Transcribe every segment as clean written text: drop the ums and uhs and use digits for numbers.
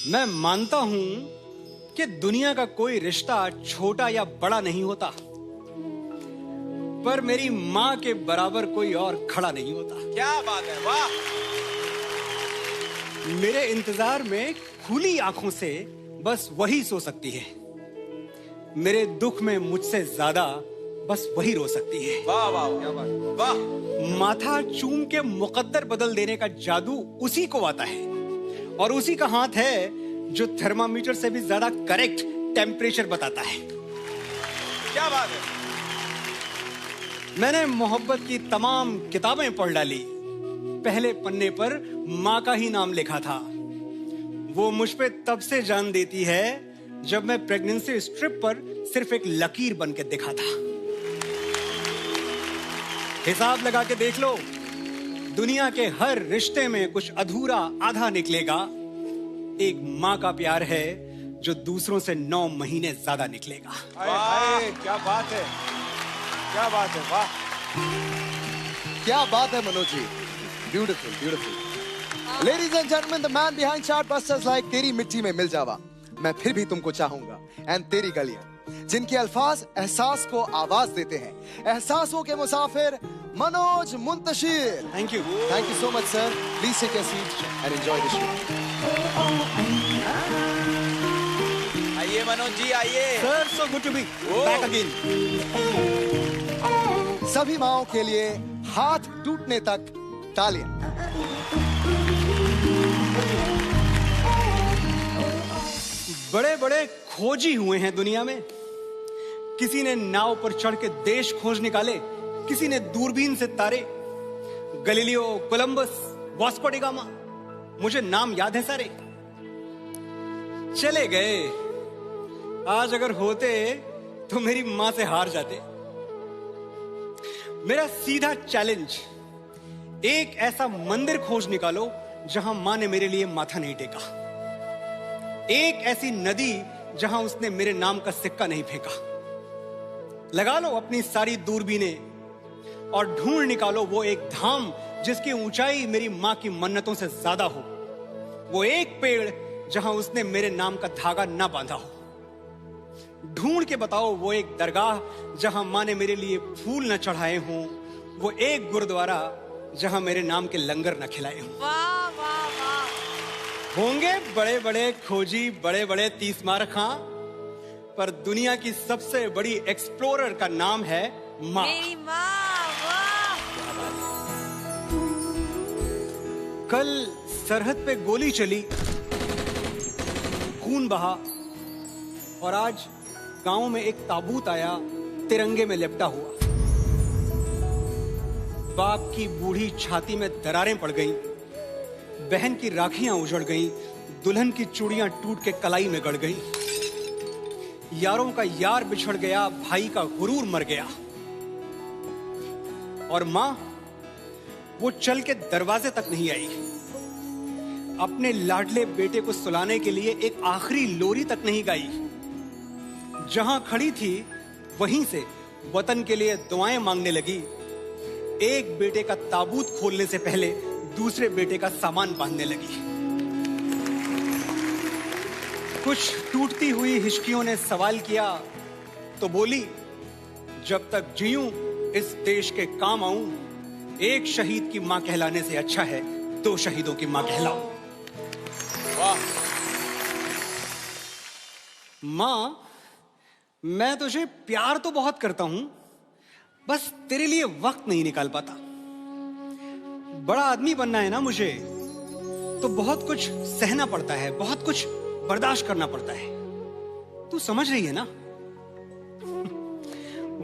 मैं मानता हूं कि दुनिया का कोई रिश्ता छोटा या बड़ा नहीं होता, पर मेरी मां के बराबर कोई और खड़ा नहीं होता। क्या बात है, वाह। मेरे इंतजार में खुली आंखों से बस वही सो सकती है। मेरे दुख में मुझसे ज्यादा बस वही रो सकती है। वाह वाह, क्या बात, वाह। माथा चूम के मुकद्दर बदल देने का जादू उसी को आता है, और उसी का हाथ है जो थर्मामीटर से भी ज्यादा करेक्ट टेम्परेचर बताता है। क्या बात है। मैंने मोहब्बत की तमाम किताबें पढ़ डाली, पहले पन्ने पर माँ का ही नाम लिखा था। वो मुझ पे तब से जान देती है जब मैं प्रेगनेंसी स्ट्रिप पर सिर्फ एक लकीर बन के दिखा था। हिसाब लगा के देख लो, दुनिया के हर रिश्ते में कुछ अधूरा आधा निकलेगा। एक माँ का प्यार है जो दूसरों से 9 महीने ज्यादा निकलेगा। वाह, क्या बात है, क्या बात है, वाह। क्या बात है Manoj ji, beautiful beautiful. Ladies and gentleman, the man behind chartbusters like तेरी मिट्टी में मिल जावा, मैं फिर भी तुमको चाहूंगा, एंड तेरी गलियां, जिनके अल्फाज एहसास को आवाज देते हैं। एहसासों के मुसाफिर Manoj Muntashir. Thank you so much sir. Please take your seat and enjoy the show. आइए मनोज जी, आइए। Sir, so good to be back again. सभी माओं के लिए हाथ टूटने तक तालियां। बड़े बड़े खोजी हुए हैं दुनिया में। किसी ने नाव पर चढ़ के देश खोज निकाले, किसी ने दूरबीन से तारे। Galileo, Columbus, Vasco D gamma, मुझे नाम याद है सारे। चले गए। आज अगर होते तो मेरी मां से हार जाते। मेरा सीधा चैलेंज, एक ऐसा मंदिर खोज निकालो जहां मां ने मेरे लिए माथा नहीं टेका। एक ऐसी नदी जहां उसने मेरे नाम का सिक्का नहीं फेंका। लगा लो अपनी सारी दूरबीनें और ढूंढ निकालो वो एक धाम जिसकी ऊंचाई मेरी मां की मन्नतों से ज्यादा हो। वो एक पेड़ जहां उसने मेरे नाम का धागा ना बांधा हो। ढूंढ के बताओ वो एक दरगाह जहां मां ने मेरे लिए फूल न चढ़ाए हों। वो एक गुरुद्वारा जहां मेरे नाम के लंगर न खिलाए हों। वाह वाह वाह। होंगे बड़े बड़े खोजी, बड़े बड़े तीसमार खां, पर दुनिया की सबसे बड़ी एक्सप्लोरर का नाम है माँ। मेरी माँ, वाह। कल सरहद पे गोली चली, खून बहा, और आज गांव में एक ताबूत आया तिरंगे में लिपटा हुआ। बाप की बूढ़ी छाती में दरारें पड़ गईं, बहन की राखियां उजड़ गईं, दुल्हन की चूड़ियां टूट के कलाई में गड़ गईं। यारों का यार बिछड़ गया, भाई का गुरूर मर गया। और मां, वो चल के दरवाजे तक नहीं आई। अपने लाडले बेटे को सुलाने के लिए एक आखिरी लोरी तक नहीं गाई। जहां खड़ी थी वहीं से वतन के लिए दुआएं मांगने लगी। एक बेटे का ताबूत खोलने से पहले दूसरे बेटे का सामान बांधने लगी। कुछ टूटती हुई हिचकियों ने सवाल किया तो बोली, जब तक जीऊं इस देश के काम आऊं, एक शहीद की मां कहलाने से अच्छा है 2 शहीदों की मां कहलाऊं। वाह। मां, मैं तुझे प्यार तो बहुत करता हूं, बस तेरे लिए वक्त नहीं निकाल पाता। बड़ा आदमी बनना है ना मुझे, तो बहुत कुछ सहना पड़ता है, बहुत कुछ बर्दाश्त करना पड़ता है। तू समझ रही है ना?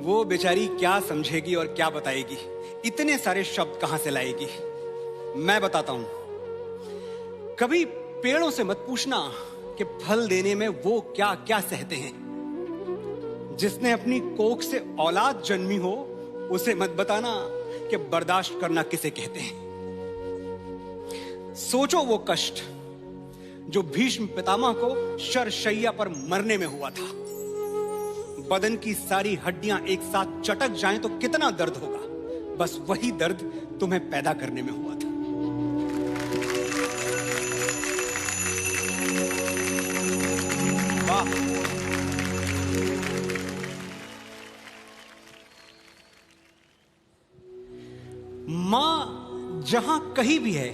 वो बेचारी क्या समझेगी और क्या बताएगी, इतने सारे शब्द कहां से लाएगी। मैं बताता हूं। कभी पेड़ों से मत पूछना कि फल देने में वो क्या क्या सहते हैं। जिसने अपनी कोख से औलाद जन्मी हो, उसे मत बताना कि बर्दाश्त करना किसे कहते हैं। सोचो वो कष्ट जो भीष्म पितामह को शरशैया पर मरने में हुआ था। बदन की सारी हड्डियां एक साथ चटक जाएं तो कितना दर्द होगा। बस वही दर्द तुम्हें पैदा करने में हुआ था। जहां कहीं भी है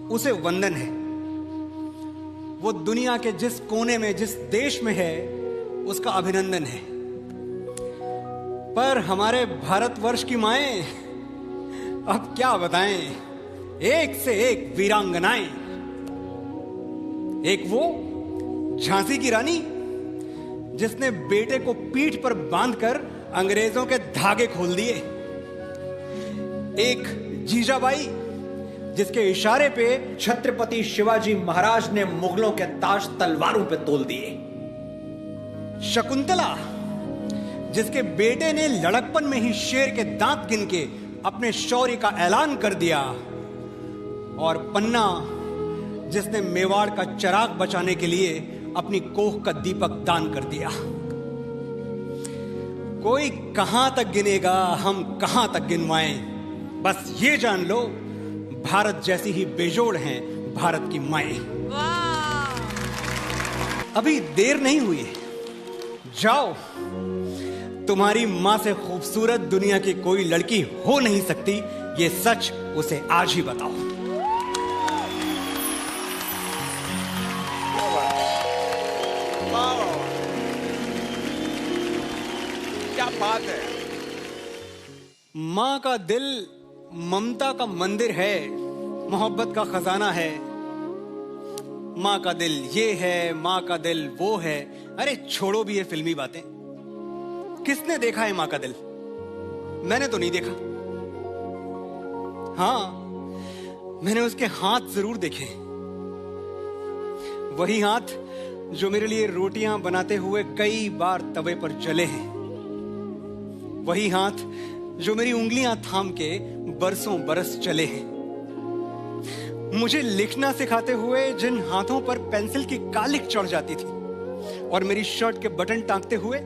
उसे वंदन है। वो दुनिया के जिस कोने में, जिस देश में है, उसका अभिनंदन है। पर हमारे भारतवर्ष की माएं, अब क्या बताएं, एक से एक वीरांगनाएं। एक वो झांसी की रानी जिसने बेटे को पीठ पर बांधकर अंग्रेजों के धागे खोल दिए। एक जीजाबाई जिसके इशारे पे छत्रपति शिवाजी महाराज ने मुगलों के ताज तलवारों पे तोल दिए। शकुंतला जिसके बेटे ने लड़कपन में ही शेर के दांत गिन के अपने शौर्य का ऐलान कर दिया। और पन्ना जिसने मेवाड़ का चिराग बचाने के लिए अपनी कोख का दीपक दान कर दिया। कोई कहां तक गिनेगा, हम कहां तक गिनवाएं। बस ये जान लो, भारत जैसी ही बेजोड़ हैं भारत की माएं। वाह। अभी देर नहीं हुई है, जाओ। तुम्हारी मां से खूबसूरत दुनिया की कोई लड़की हो नहीं सकती, ये सच उसे आज ही बताओ। वाह, क्या बात है। मां का दिल ममता का मंदिर है, मोहब्बत का खजाना है। मां का दिल ये है, मां का दिल वो है। अरे छोड़ो भी ये फिल्मी बातें। किसने देखा है मां का दिल? मैंने तो नहीं देखा। हाँ, मैंने उसके हाथ जरूर देखे। वही हाथ जो मेरे लिए रोटियां बनाते हुए कई बार तवे पर जले हैं। वही हाथ जो मेरी उंगलियां थाम के बरसों बरस चले हैं। मुझे लिखना सिखाते हुए जिन हाथों पर पेंसिल की कालिक चढ़ जाती थी, और मेरी शर्ट के बटन टांगते हुए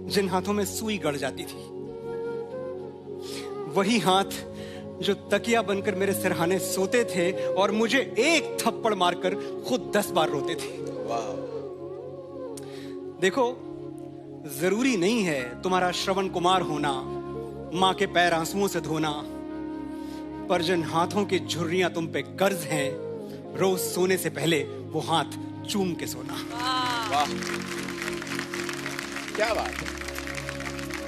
जिन हाथों में सुई गड़ जाती थी। वही हाथ जो तकिया बनकर मेरे सिरहाने सोते थे और मुझे एक थप्पड़ मारकर खुद 10 बार रोते थे। देखो, जरूरी नहीं है तुम्हारा श्रवण कुमार होना, मां के पैर आंसुओं से धोना, पर जिन हाथों की झुर्रियां तुम पे कर्ज हैं, रोज सोने से पहले वो हाथ चूम के सोना। वाह, क्या बात है।